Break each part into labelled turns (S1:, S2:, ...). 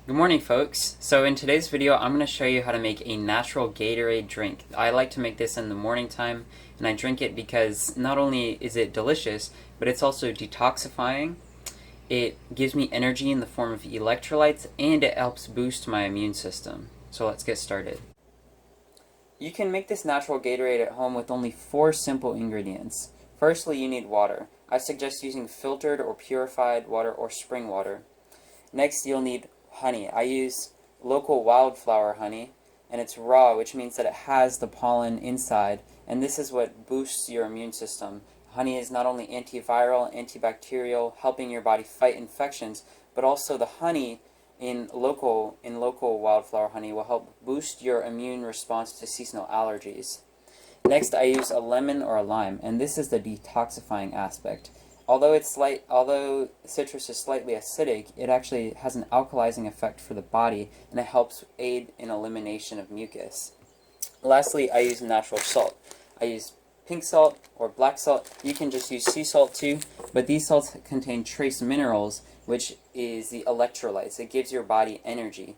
S1: Good morning, folks. So in today's video, I'm going to show you how to make a natural Gatorade drink. I like to make this in the morning time, and I drink it because not only is it delicious, but it's also detoxifying. It gives me energy in the form of electrolytes, and it helps boost my immune system. So let's get started. You can make this natural Gatorade at home with only 4 simple ingredients. Firstly, you need water. I suggest using filtered or purified water or spring water. Next, you'll need honey. I use local wildflower honey, and it's raw, which means that it has the pollen inside, and this is what boosts your immune system. Honey is not only antiviral, antibacterial, helping your body fight infections, but also the honey in local wildflower honey will help boost your immune response to seasonal allergies. Next, I use a lemon or a lime, and this is the detoxifying aspect. Although citrus is slightly acidic, it actually has an alkalizing effect for the body, and it helps aid in elimination of mucus. Lastly, I use natural salt. I use pink salt or black salt. You can just use sea salt too, but these salts contain trace minerals, which is the electrolytes. It gives your body energy.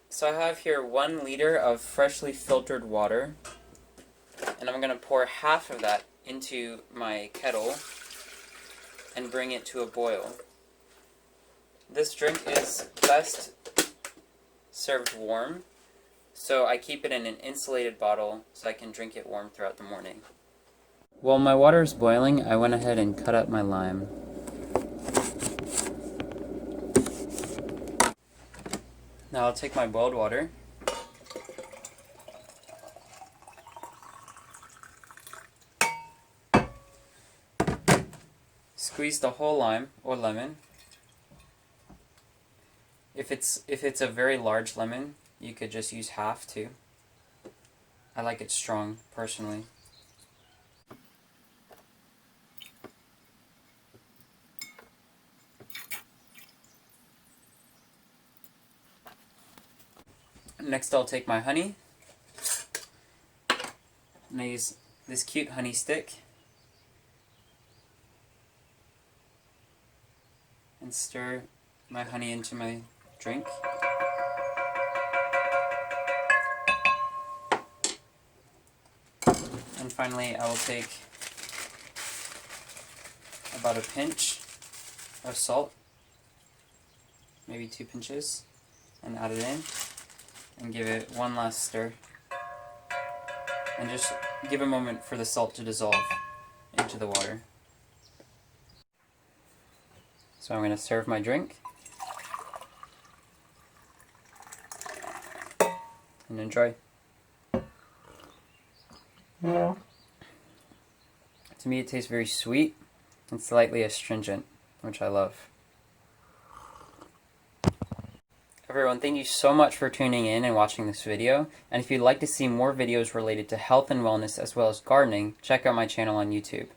S1: So I have here 1 liter of freshly filtered water, and I'm going to pour half of that into my kettle and bring it to a boil. This drink is best served warm, so I keep it in an insulated bottle so I can drink it warm throughout the morning. While my water is boiling, I went ahead and cut up my lime. Now I'll take my boiled water, squeeze the whole lime or lemon. If it's a very large lemon, you could just use half too. I like it strong, personally. Next, I'll take my honey, and I use this cute honey stick and stir my honey into my drink. And finally, I will take about a pinch of salt, maybe 2 pinches, and add it in and give it one last stir. And just give a moment for the salt to dissolve into the water. So I'm going to serve my drink and enjoy. Yeah. To me, it tastes very sweet and slightly astringent, which I love. Everyone, thank you so much for tuning in and watching this video. And if you'd like to see more videos related to health and wellness as well as gardening, check out my channel on YouTube.